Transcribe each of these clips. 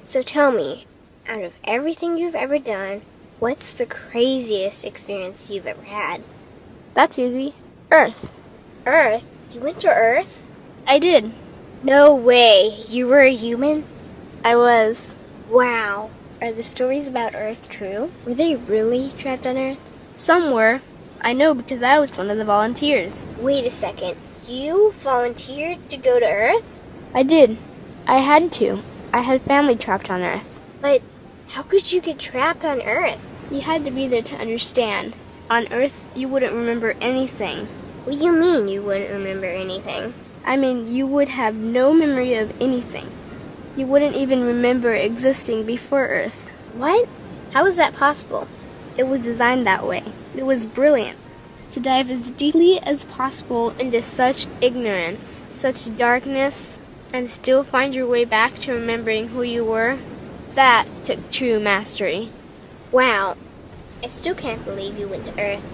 So tell me, out of everything you've ever done, what's the craziest experience you've ever had? That's easy. Earth. Earth? You went to Earth? I did. No way. You were a human? I was. Wow. Are the stories about Earth true? Were they really trapped on Earth? Some were. I know because I was one of the volunteers. Wait a second. You volunteered to go to Earth? I did. I had to. I had family trapped on Earth. But how could you get trapped on Earth? You had to be there to understand. On Earth, you wouldn't remember anything. What do you mean you wouldn't remember anything? I mean, you would have no memory of anything. You wouldn't even remember existing before Earth. What? How is that possible? It was designed that way. It was brilliant. To dive as deeply as possible into such ignorance, such darkness, and still find your way back to remembering who you were, that took true mastery. Wow. I still can't believe you went to Earth.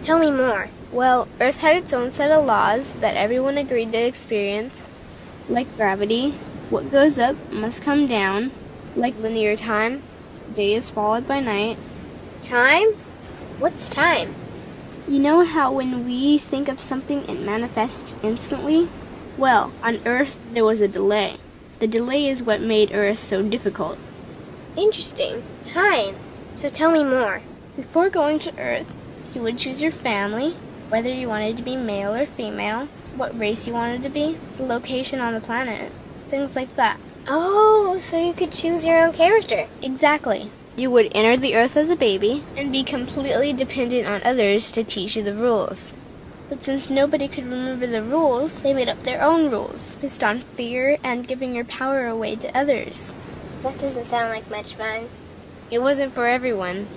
Tell me more. Well, Earth had its own set of laws that everyone agreed to experience, like gravity. What goes up must come down, like linear time. Day is followed by night. Time? What's time? You know how when we think of something it manifests instantly? Well, on Earth there was a delay. The delay is what made Earth so difficult. Interesting. Time. So tell me more. Before going to Earth, you would choose your family, whether you wanted to be male or female, what race you wanted to be, the location on the planet, things like that. Oh, so you could choose your own character. Exactly. You would enter the Earth as a baby and be completely dependent on others to teach you the rules. But since nobody could remember the rules, they made up their own rules, based on fear and giving your power away to others. That doesn't sound like much fun. It wasn't for everyone.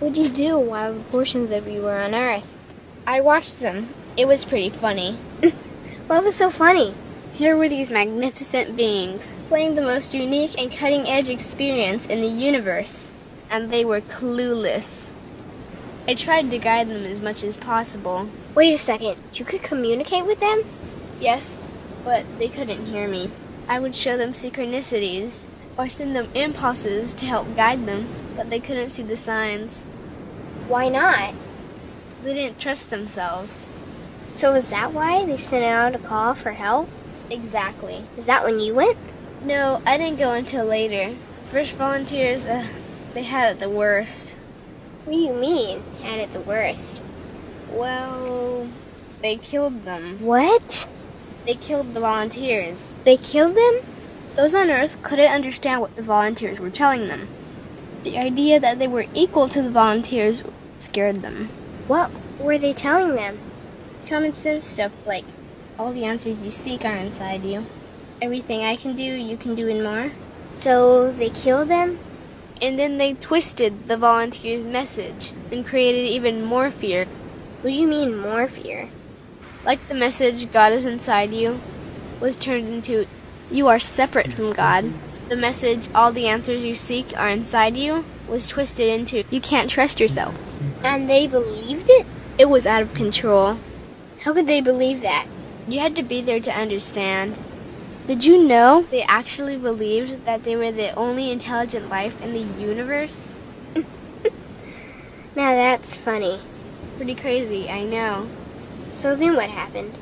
What'd you do while portions of you were on Earth? I watched them. It was pretty funny. What was so funny? Here were these magnificent beings, playing the most unique and cutting-edge experience in the universe, and they were clueless. I tried to guide them as much as possible. Wait a second. You could communicate with them? Yes, but they couldn't hear me. I would show them synchronicities, or send them impulses to help guide them, but they couldn't see the signs. Why not? They didn't trust themselves. So is that why they sent out a call for help? Exactly. Is that when you went? No, I didn't go until later. First volunteers, they had it the worst. What do you mean, had it the worst? Well, they killed them. What? They killed the volunteers. They killed them? Those on Earth couldn't understand what the volunteers were telling them. The idea that they were equal to the volunteers scared them. What were they telling them? Common sense stuff like, all the answers you seek are inside you. Everything I can do, you can do and more. So they killed them? And then they twisted the volunteers' message and created even more fear. What do you mean more fear? Like the message, God is inside you, was turned into, you are separate from God. The message, all the answers you seek are inside you, was twisted into, you can't trust yourself. And they believed it? It was out of control. How could they believe that? You had to be there to understand. Did you know they actually believed that they were the only intelligent life in the universe? Now that's funny. Pretty crazy, I know. So then what happened?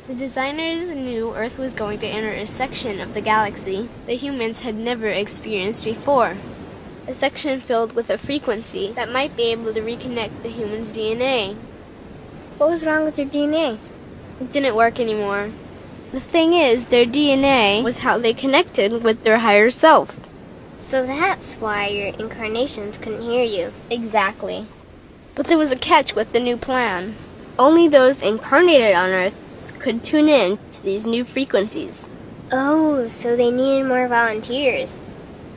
The designers knew Earth was going to enter a section of the galaxy that humans had never experienced before. A section filled with a frequency that might be able to reconnect the human's DNA. What was wrong with their DNA? It didn't work anymore. The thing is, their DNA was how they connected with their higher self. So that's why your incarnations couldn't hear you. Exactly. But there was a catch with the new plan. Only those incarnated on Earth could tune in to these new frequencies. Oh, so they needed more volunteers.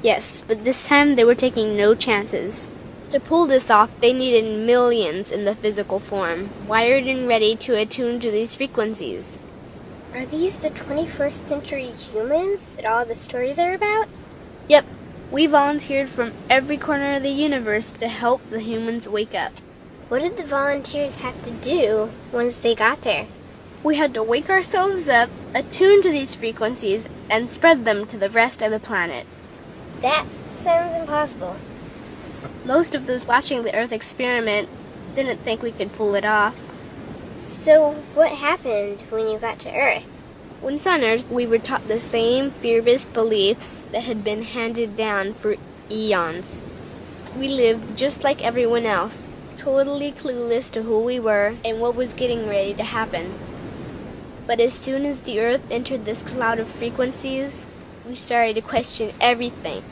Yes, but this time they were taking no chances. To pull this off, they needed millions in the physical form, wired and ready to attune to these frequencies. Are these the 21st century humans that all the stories are about? Yep. We volunteered from every corner of the universe to help the humans wake up. What did the volunteers have to do once they got there? We had to wake ourselves up, attune to these frequencies, and spread them to the rest of the planet. That sounds impossible. Most of those watching the Earth experiment didn't think we could pull it off. So, what happened when you got to Earth? Once on Earth, we were taught the same fear-based beliefs that had been handed down for eons. We lived just like everyone else, totally clueless to who we were and what was getting ready to happen. But as soon as the Earth entered this cloud of frequencies, we started to question everything.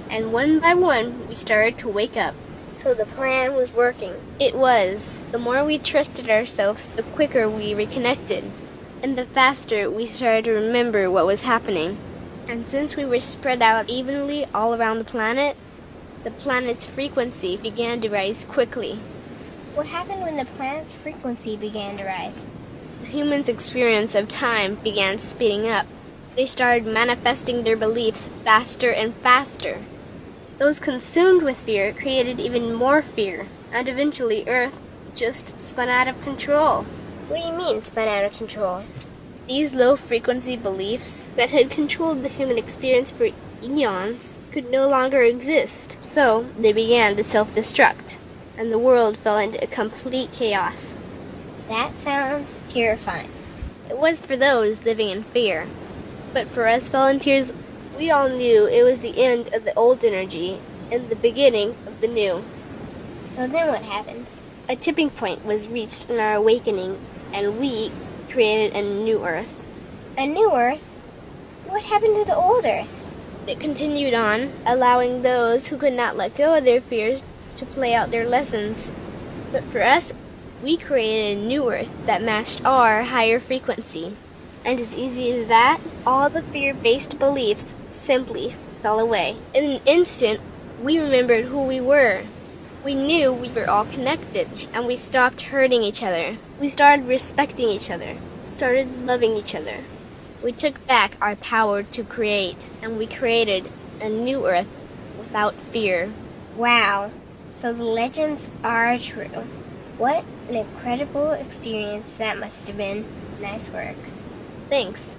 And one by one, we started to wake up. So the plan was working. It was. The more we trusted ourselves, the quicker we reconnected. And the faster we started to remember what was happening. And since we were spread out evenly all around the planet's frequency began to rise quickly. What happened when the planet's frequency began to rise? The humans' experience of time began speeding up. They started manifesting their beliefs faster and faster. Those consumed with fear created even more fear, and eventually Earth just spun out of control. What do you mean, spun out of control? These low-frequency beliefs that had controlled the human experience for eons could no longer exist, so they began to self-destruct, and the world fell into complete chaos. That sounds terrifying. It was for those living in fear, but for us volunteers, we all knew it was the end of the old energy and the beginning of the new. So then what happened? A tipping point was reached in our awakening, and we created a new Earth. A new Earth? What happened to the old Earth? It continued on, allowing those who could not let go of their fears to play out their lessons. But for us, we created a new Earth that matched our higher frequency. And as easy as that, all the fear-based beliefs simply fell away. In an instant, we remembered who we were. We knew we were all connected, and we stopped hurting each other. We started respecting each other, started loving each other. We took back our power to create, and we created a new Earth without fear. Wow, so the legends are true. What an incredible experience that must have been. Nice work. Thanks.